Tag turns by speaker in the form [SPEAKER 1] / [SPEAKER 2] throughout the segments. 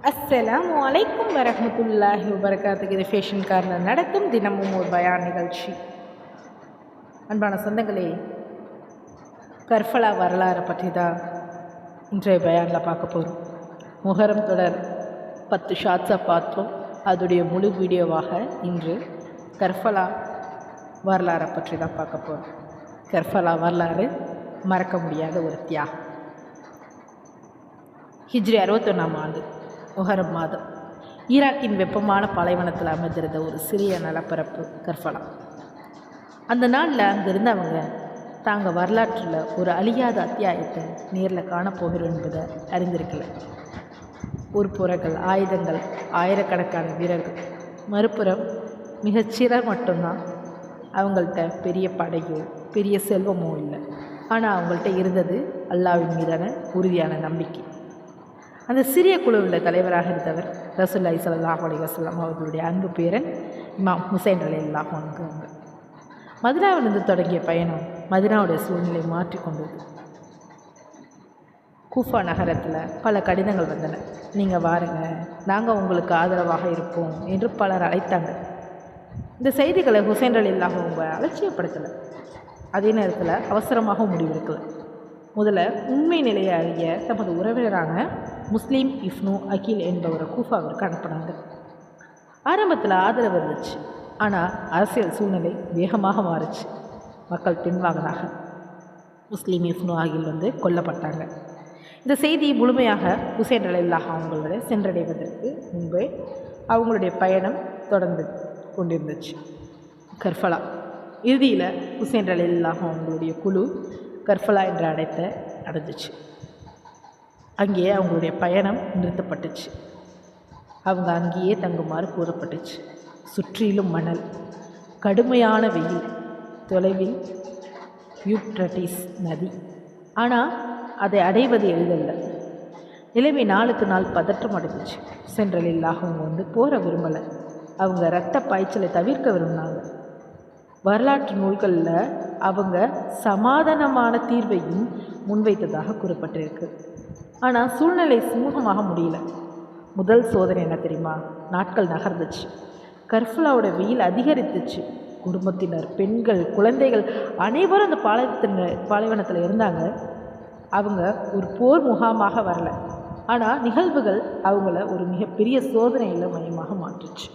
[SPEAKER 1] அஸ்ஸலாமு அலைக்கும் வரஹ்மத்துல்லாஹி வபரகாத்துஹு. இது ஃபேஷன் கார்னர் நடத்தும் தினமும் ஒரு பயான் நிகழ்ச்சி. அன்பான சொந்தங்களே, கர்பலா வரலாறை பற்றி தான் இன்றைய பயானில் பார்க்க போகிறோம். முஹர்ரம் தொடர் 10 ஷார்ட்ஸாக பார்த்தோம். அதோடைய முழு வீடியோவாக இன்று கர்பலா வரலாறை பற்றி தான் பார்க்க போகிறோம். கர்பலா வரலாறு மறக்க முடியாத ஒரு தியாகம். ஹிஜ்ரி 61ஆம் ஆண்டு முஹர்ரம் மாதம் ஈராக்கின் வெப்பமான பாலைவனத்தில் அமைந்திருந்த ஒரு சிறிய நிலப்பரப்பு கர்பலா. அந்த நாளில் அங்கிருந்து அவங்க தாங்கள் வரலாற்றில் ஒரு அழியாத அத்தியாயத்தை நேரில் காணப்போகிறோம் என்பதை அறிந்திருக்கல. ஊர்ப்புறங்கள், ஆயுதங்கள், ஆயிரக்கணக்கான வீரர்கள், மறுபுறம் மிகச்சிறர் மட்டும்தான். அவங்கள்ட்ட பெரிய படையோ பெரிய செல்வமோ இல்லை. ஆனால் அவங்கள்ட்ட இருந்தது அல்லாஹ்வின் மீதான உறுதியான நம்பிக்கை. அந்த சிறிய குழுவில் தலைவராக இருந்தவர் ரசூலுல்லாஹி ஸல்லல்லாஹு அலைஹி வஸல்லம் அவர்களுடைய அன்பு பேரன் இமாம் ஹுசைன் ரலியல்லாஹு அன்ஹு. மதினாவிலிருந்து தொடங்கிய பயணம் மதினாவுடைய சூழ்நிலை மாற்றிக்கொண்டது. கூஃபா நகரத்தில் பல கடிதங்கள் வந்தன. நீங்கள் வாருங்க, நாங்கள் உங்களுக்கு ஆதரவாக இருப்போம் என்று பலர் அழைத்தாங்க. இந்த செய்திகளை ஹுசைன் ரலியல்லாஹு அவங்க அலட்சியப்படுத்தலை. அதே நேரத்தில் அவசரமாக முடிவெடுக்கலை. முதல்ல உண்மை நிலையை அறிய தமது உறவினரான முஸ்லீம் இப்னு அகில் என்பவரை கூஃபாவிற்கு அனுப்பினாங்க. ஆரம்பத்தில் ஆதரவு இருந்துச்சு. ஆனால் அரசியல் சூழ்நிலை வேகமாக மாறுச்சு. மக்கள் பின்வாங்கினாங்க. முஸ்லீம் இப்னு அகில் கொல்லப்பட்டாங்க. இந்த செய்தி முழுமையாக ஹுசைன் ரலியல்லாஹு அவங்களோட சென்றடைவதற்கு முன்பே அவங்களுடைய பயணம் தொடர்ந்து கொண்டிருந்துச்சு. கர்பலா இறுதியில் ஹுசைன் ரலியல்லாஹு அவங்களுடைய குழு கர்பலா என்ற இடத்தை அடைஞ்சிச்சு. அங்கே அவங்களுடைய பயணம் நிறுத்தப்பட்டுச்சு. அவங்க அங்கேயே தங்குமாறு கூறப்பட்டுச்சு. சுற்றிலும் மணல், கடுமையான வெயில், தொலைவில் யூப்ரட்டிஸ் நதி. ஆனால் அதை அடைவது எளிதல்ல. நிலைமை நாளுக்கு நாள் பதற்றம் அடைஞ்சிச்சு. ஹுசைன் ரலியல்லாஹு அவங்க போற விரும்பலை. அவங்க இரத்த பாய்ச்சலை தவிர்க்க விரும்பினாங்க. வரலாற்று நூல்களில் அவங்க சமாதானமான தீர்வையும் முன்வைத்ததாக கூறப்பட்டிருக்கு. ஆனால் சூழ்நிலை சுமூகமாக முடியல. முதல் சோதனை என்ன தெரியுமா? நாட்கள் நகர்ந்துச்சு. கர்பலாவோட வெயில் அதிகரித்துச்சு. குடும்பத்தினர், பெண்கள், குழந்தைகள் அனைவரும் அந்த பாலைவனத்தில் இருந்தாங்க. அவங்க ஒரு போர் முகாமாக வரல. ஆனால் நிகழ்வுகள் அவங்கள ஒரு மிகப்பெரிய சோதனையில் மையமாக மாற்றுச்சு.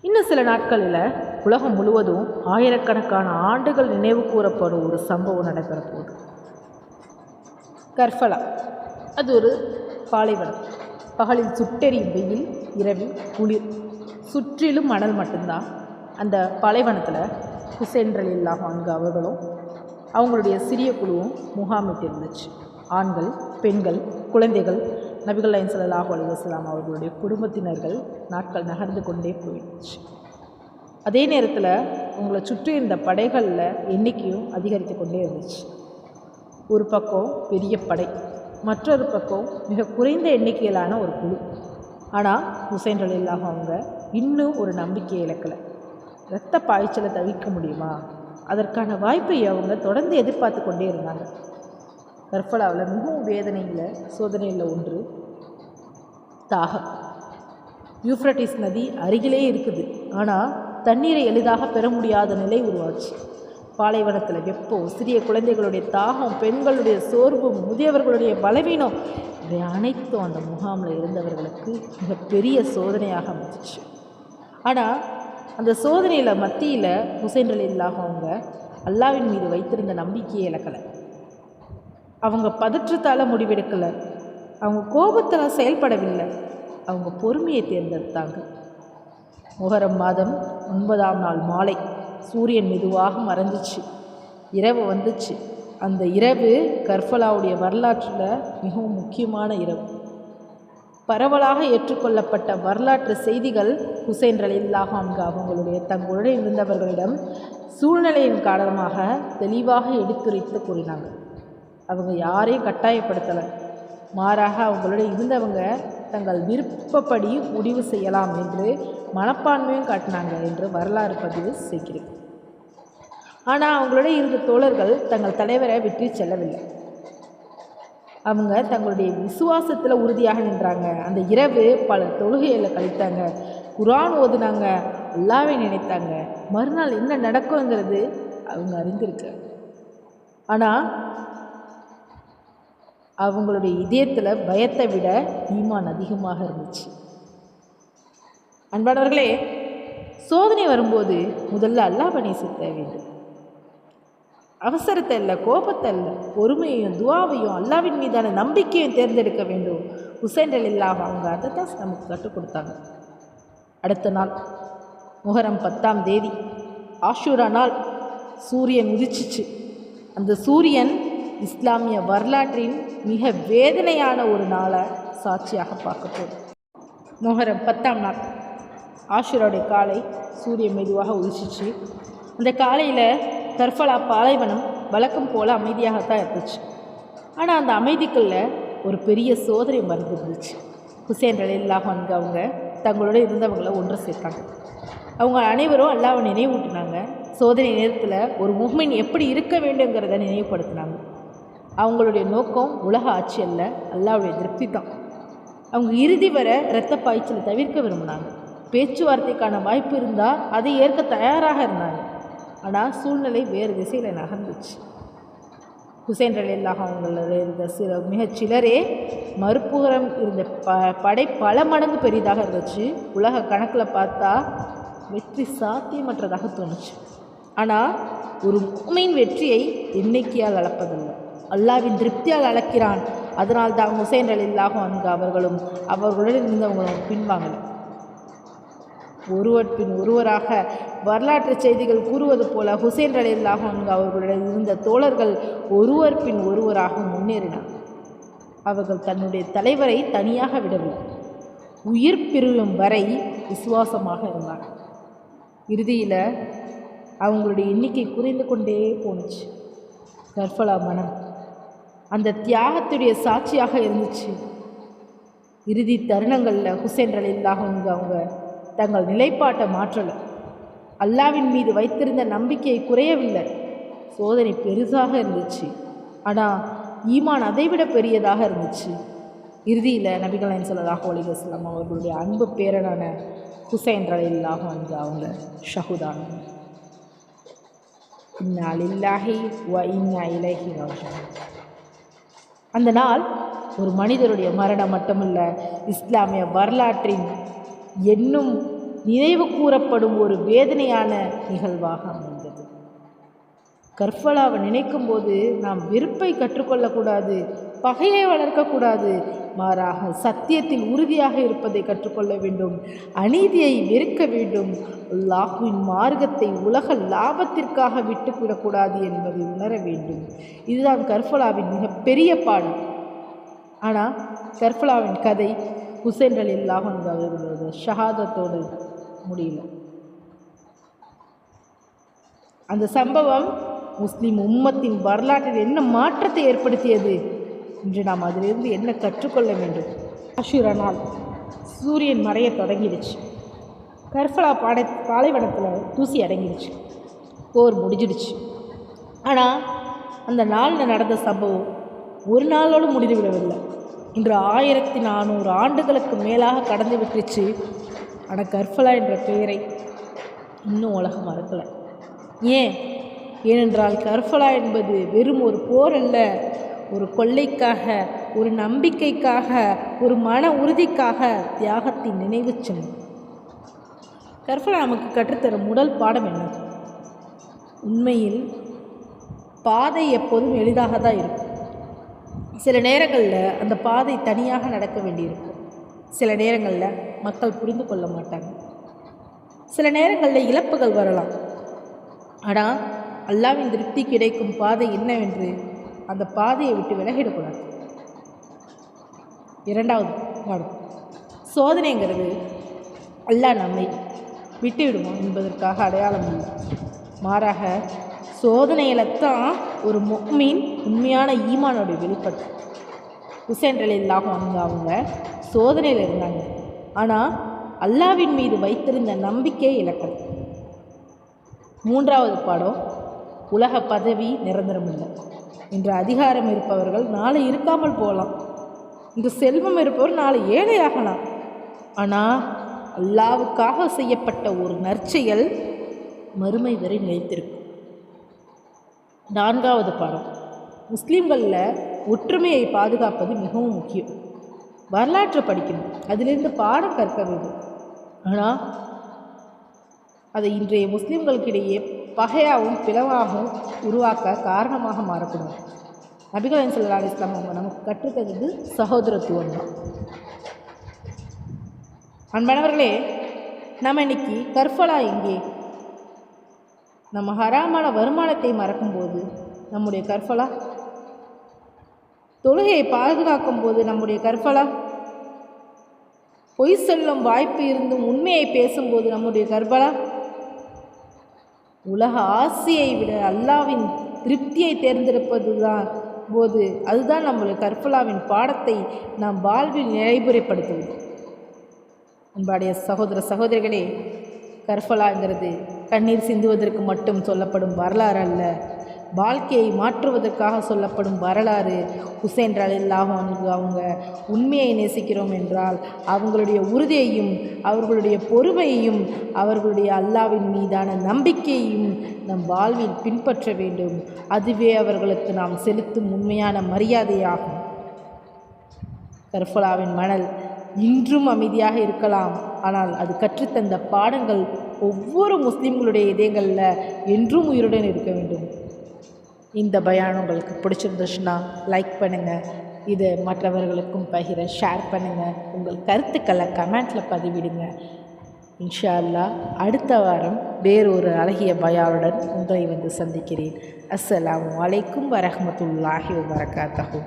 [SPEAKER 1] இன்னும் சில நாட்களில் உலகம் முழுவதும் ஆயிரக்கணக்கான ஆண்டுகள் நினைவு கூறப்படும் ஒரு சம்பவம் நடைபெற போகுது. கர்பலா அது ஒரு பாலைவனம். பகலில் சுட்டெரியும் வெயில், இரவில் குளிர், சுற்றிலும் மணல் மட்டும்தான். அந்த பாலைவனத்தில் ஹுசைன் ரலியல்லாஹு அன்ஹு அவர்களும் அவங்களுடைய சிறிய குழுவும் முகாமிட்டு இருந்துச்சு. ஆண்கள், பெண்கள், குழந்தைகள், நபிகள் நாயகம் ஸல்லல்லாஹு அலைஹி வஸல்லம் அவர்களுடைய குடும்பத்தினர்கள். நாட்கள் நகர்ந்து கொண்டே போயிடுச்சு. அதே நேரத்தில் உங்களை சுற்றி இருந்த படைகளில் எண்ணிக்கையும் அதிகரித்து கொண்டே இருந்துச்சு. ஒரு பக்கம் பெரிய படை, மற்றொரு பக்கம் மிக குறைந்த எண்ணிக்கையிலான ஒரு குழு. ஆனால் ஹுசைன் ரலியல்லாஹு அவங்க இன்னும் ஒரு நம்பிக்கையை இழக்கலை. இரத்த பாய்ச்சலை தவிர்க்க முடியுமா? அதற்கான வாய்ப்பை அவங்க தொடர்ந்து எதிர்பார்த்து கொண்டே இருந்தாங்க. கர்பலாவில் மிகவும் வேதனையில் சோதனையில் ஒன்று தாகம். யூப்ரட்டிஸ் நதி அருகிலே இருக்குது. ஆனால் தண்ணீரை எளிதாக பெற முடியாத நிலை உருவாச்சு. பாலைவனத்தில் வெப்பம், சிறிய குழந்தைகளுடைய தாகம், பெண்களுடைய சோர்வு, முதியவர்களுடைய பலவீனம், இவை அனைத்தும் அந்த முகாமில் இருந்தவர்களுக்கு மிகப்பெரிய சோதனையாக அமைச்சிச்சு. ஆனால் அந்த சோதனையில் மத்தியில் ஹுசைன் ரலியல்லாஹு அவங்க அல்லாஹ்வின் மீது வைத்திருந்த நம்பிக்கையை இழக்கலை. அவங்க பதற்றத்தால் முடிவெடுக்கலை. அவங்க கோபத்தால் செயல்படவில்லை. அவங்க பொறுமையை தேர்ந்தெடுத்தாங்க. முஹர்ரம் மாதம் 9ஆம் நாள் மாலை சூரியன் மெதுவாக மறைஞ்சிச்சு. இரவு வந்துச்சு. அந்த இரவு கர்பலாவுடைய வரலாற்றில் மிகவும் முக்கியமான இரவு. பரவலாக ஏற்றுக்கொள்ளப்பட்ட வரலாற்று செய்திகள் ஹுசைன் ரலியல்லாஹு அன்ஹு அவங்களுடைய தங்களுடன் இருந்தவர்களிடம் சூழ்நிலையின் காரணமாக தெளிவாக எடுத்துரைத்து கூறினாங்க. அவங்க யாரையும் கட்டாயப்படுத்தலை. மாறாக அவங்களோட இருந்தவங்க தங்கள் விருப்பப்படி முடிவு செய்யலாம் என்று மனப்பான்மையும் காட்டினாங்க என்று வரலாறு பதிவு செய்கிறது. ஆனால் அவங்களோட இருந்த தோழர்கள் தங்கள் தலைவரை விட்டு செல்லவில்லை. அவங்க தங்களுடைய விசுவாசத்தில் உறுதியாக நின்றாங்க. அந்த இரவு பல தொழுகையில் கழித்தாங்க, குர்ஆன் ஓதுனாங்க, அல்லாஹ்வை நினைத்தாங்க. மறுநாள் என்ன நடக்குங்கிறது அவங்க அறிந்திருக்க. ஆனால் அவங்களுடைய இதயத்தில் பயத்தை விட ஈமான் அதிகமாக இருந்துச்சு. அன்பானவர்களே, சோதனை வரும்போது முதல்ல அல்லாஹ்வை நேசிக்க வேண்டும். அவசரத்தை இல்லை, கோபத்தை இல்லை, பொறுமையையும் துஆவையும் அல்லாஹ்வின் மீதான நம்பிக்கையும் தேர்ந்தெடுக்க வேண்டும். ஹுசைன் ரலியல்லாஹு அன்ஹு அதை தான் நமக்கு கற்றுக் கொடுத்தாங்க. அடுத்த நாள் முஹர்ரம் 10ஆம் தேதி ஆஷூரா நாள் சூரியன் உதிச்சிச்சு. அந்த சூரியன் இஸ்லாமிய வரலாற்றின் மிக வேதனையான ஒரு நாளை சாட்சியாக பார்க்க போகுது. முஹர்ரம் 10ஆம் நாள் ஆஷூராவுடைய காலை சூரியன் மெதுவாக உதிச்சிச்சு. அந்த காலையில் கர்பலா பாலைவனம் வழக்கம் போல் அமைதியாகத்தான் இருந்துச்சு. ஆனால் அந்த அமைதிக்குள்ள ஒரு பெரிய சோதனை மறந்துருந்துச்சு. ஹுசைன் ரலியல்லாஹு அன்ஹு அவங்க தங்களோட இருந்தவங்களை ஒன்று சேர்த்தாங்க. அவங்க அனைவரும் அல்லாஹ்வை நினைவூட்டினாங்க. சோதனை நேரத்தில் ஒரு முஃமின் எப்படி இருக்க வேண்டுங்கிறத நினைவுபடுத்தினாங்க. அவங்களுடைய நோக்கம் உலக ஆட்சி அல்ல, அல்லாஹ்வுடைய திருப்தி தான். அவங்க இறுதி வர இரத்த பாய்ச்சலை தவிர்க்க விரும்பினாங்க. பேச்சுவார்த்தைக்கான வாய்ப்பு இருந்தால் அதை ஏற்க தயாராக இருந்தாங்க. ஆனால் சூழ்நிலை வேறு திசையில் நகர்ந்துச்சு. ஹுசைன் ரலியல்லாஹு அவங்கள இருந்த மிகச்சிலரே மறுபுறம் இருந்த படை பல மடங்கு பெரிதாக இருந்துச்சு. உலக கணக்கில் பார்த்தா வெற்றி சாத்தியமற்றதாக தோணுச்சு. ஆனால் ஒரு முஃமின் வெற்றியை எண்ணிக்கையால் அளப்பதில்லை, அல்லாஹ்வின் திருப்தியால் அளக்கிறான். அதனால் தான் ஹுசைன் ரலியல்லாஹு அன்ஹு அவர்களும் அவர்களுடன் இருந்தவங்களும் பின்வாங்கலை. ஒருவர் பின் ஒருவராக வரலாற்று செய்திகள் கூறுவது போல ஹுசைன் ரலியல்லாஹு அன்ஹு அவர்களுடன் இருந்த தோழர்கள் ஒருவர் பின் ஒருவராக முன்னேறினார். அவர்கள் தன்னுடைய தலைவரை தனியாக விடவில்லை, உயிர் பிரியும் வரை விசுவாசமாக இருந்தார். இறுதியில் அவங்களுடைய எண்ணிக்கை குறைந்து கொண்டே போணுச்சு. கர்பலா மனம் அந்த தியாகத்துடைய சாட்சியாக இருந்துச்சு. இறுதி தருணங்களில் ஹுசைன் ரலியல்லாஹு அன்ஹு அவங்க தங்கள் நிலைப்பாட்டை மாற்றலை. அல்லாஹ்வின் மீது வைத்திருந்த நம்பிக்கை குறையவில்லை. சோதனை பெருசாக இருந்துச்சு, ஆனால் ஈமான் அதைவிட பெரியதாக இருந்துச்சு. இறுதியில் நபிகள் நாயகம் ஸல்லல்லாஹு அலைஹி வஸல்லம் அவர்களுடைய அன்பு பேரனான ஹுசைன் ரலியல்லாஹு அன்ஹு அவங்க ஷஹீதானாங்க. இன்னா லில்லாஹி வ இன்னா இலைஹி ராஜிஊன். அந்த நாள் ஒரு மனிதருடைய மரணம் மட்டுமல்ல, இஸ்லாமிய வரலாற்றின் என்னும் நினைவு கூறப்படும் ஒரு வேதனையான நிகழ்வாக அமைந்தது. கர்பலாவை நினைக்கும் போது நாம் வெறுப்பை கற்றுக்கொள்ளக்கூடாது, பகையை வளர்க்கக்கூடாது, மாறாக சத்தியத்தில் உறுதியாக இருப்பதை கற்றுக்கொள்ள வேண்டும், அநீதியை வெறுக்க வேண்டும், அல்லாஹ்வின் மார்க்கத்தை உலக லாபத்திற்காக விட்டுவிடக்கூடாது என்பதை உணர வேண்டும். இதுதான் கர்பலாவின் மிகப்பெரிய பாடம். ஆனால் கர்பலாவின் கதை ஹுசைன் ரலியல்லாஹு அன்ஹு அவர்களது ஷஹாதத்தோடு முடியல. அந்த சம்பவம் முஸ்லிம் உம்மத்தின் வரலாற்றில் என்ன மாற்றத்தை ஏற்படுத்தியது என்று நாம் அதிலிருந்து என்ன கற்றுக்கொள்ள வேண்டும்? ஆஷூரா நாள் சூரியன் மறைய தொடங்கிடுச்சு. கர்பலா பாலைவனத்தில் தூசி அடங்கிடுச்சு. போர் முடிஞ்சிடுச்சு. ஆனால் அந்த நாளில் நடந்த சம்பவம் ஒரு நாளோடு முடிந்து விடவில்லை. இன்று 1400 ஆண்டுகளுக்கு மேலாக கடந்து விட்டுச்சு. ஆனால் கர்பலா என்ற பெயரை இன்னும் உலகம் மறக்கலை. ஏனென்றால் கர்பலா என்பது வெறும் ஒரு போர் அல்ல, ஒரு கொள்ளைக்காக, ஒரு நம்பிக்கைக்காக, ஒரு மன உறுதிக்காக தியாகத்தின் நினைவு சின்னம். கர்பலா நமக்கு கற்றுத்தரும் முதல் பாடம் என்ன? உண்மையில் பாதை எப்போதும் எளிதாக தான் இருக்கும். சில நேரங்களில் அந்த பாதை தனியாக நடக்க வேண்டியிருக்கும். சில நேரங்களில் மக்கள் புரிந்து கொள்ள மாட்டாங்க. சில நேரங்களில் இழப்புகள் வரலாம். ஆனால் அல்லாஹ்வின் திருப்தி கிடைக்கும் பாதை என்னவென்று அந்த பாதையை விட்டு விலகிடக்கூடாது. இரண்டாவது பாடம், சோதனைங்கிறது அல்லாஹ் நம்மை விட்டுவிடுவோம் என்பதற்காக அடையாளம் இல்லை. மாறாக சோதனையில் தான் ஒரு முஃமின் உண்மையான ஈமானோட வெளிப்பாடு. ஹுசைன் ரலியல்லாஹு அன்ஹு அவங்க சோதனையில் இருந்தாங்க, ஆனால் அல்லாஹ்வின் மீது வைத்திருந்த நம்பிக்கையை இழக்கல. மூன்றாவது பாடம், உலக பதவி நிரந்தரமில்லை. இன்று அதிகாரம் இருப்பவர்கள் நாளை இருக்காமல் போகலாம். இன்று செல்வம் இருப்பவர் நாளை ஏழையாகலாம். ஆனால் அல்லாவுக்காக செய்யப்பட்ட ஒரு நற்செயல் மறுமை வரை நிலைத்திருக்கும். 4வது பாடம், முஸ்லீம்களில் ஒற்றுமையை பாதுகாப்பது மிகவும் முக்கியம். வரலாற்றை படிக்கணும், அதிலிருந்து பாடம் கற்க வேண்டும். ஆனால் அதை இன்றைய முஸ்லீம்களுக்கிடையே பகையாகவும் பிளவாகவும் உருவாக்க காரணமாக மாறக்கூடாது. நபிகள் ஸல்லல்லாஹு அலைஹி வஸல்லம் அவங்க நமக்கு கற்றுத்தந்தது சகோதரத்துவம் தான். அன்பானவர்களே, நம்ம இன்னைக்கு கர்பலா எங்கே? நம்ம ஹராமான வருமானத்தை மறக்கும்போது நம்முடைய கர்பலா, தொழுகையை பாதுகாக்கும் போது நம்முடைய கர்பலா, பொய் சொல்லும் வாய்ப்பு இருந்தும் உண்மையை பேசும்போது நம்முடைய கர்பலா, உலக ஆசையை விட அல்லாவின் திருப்தியை தேர்ந்தெடுப்பது தான் போது அதுதான் நம்முடைய கர்பலாவின் பாடத்தை நாம் வாழ்வில் நிலைமுறைப்படுத்துவது. அன்பாடைய சகோதர சகோதரிகளே, கர்பலாங்கிறது கண்ணீர் சிந்துவதற்கு மட்டும் சொல்லப்படும் வரலாறு அல்ல, வாழ்க்கையை மாற்றுவதற்காக சொல்லப்படும் வரலாறு. ஹுசைன் ரலியல்லாஹு அன்ஹு அவங்க உண்மையை நேசிக்கிறோம் என்றால் அவங்களுடைய உறுதியையும் அவர்களுடைய பொறுமையையும் அவர்களுடைய அல்லாவின் மீதான நம்பிக்கையையும் நம் வாழ்வில் பின்பற்ற வேண்டும். அதுவே அவர்களுக்கு நாம் செலுத்தும் உண்மையான மரியாதையாகும். கர்பலாவின் மணல் இன்றும் அமைதியாக இருக்கலாம், ஆனால் அது கற்றுத்தந்த பாடங்கள் ஒவ்வொரு முஸ்லீம்களுடைய இதயங்களில் என்றும் உயிருடன் இருக்க வேண்டும். இந்த பயான் உங்களுக்கு பிடிச்சிருந்துச்சுன்னா லைக் பண்ணுங்கள், இதை மற்றவர்களுக்கும் பகிர ஷேர் பண்ணுங்கள், உங்கள் கருத்துக்களை கமெண்ட்டில் பதிவிடுங்க. இன்ஷா அல்லாஹ் அடுத்த வாரம் வேறொரு அழகிய பயானுடன் உங்களை வந்து சந்திக்கிறேன். அஸ்ஸலாமு அலைக்கும் வரஹ்மத்துல்லாஹி வபரகாத்துஹு.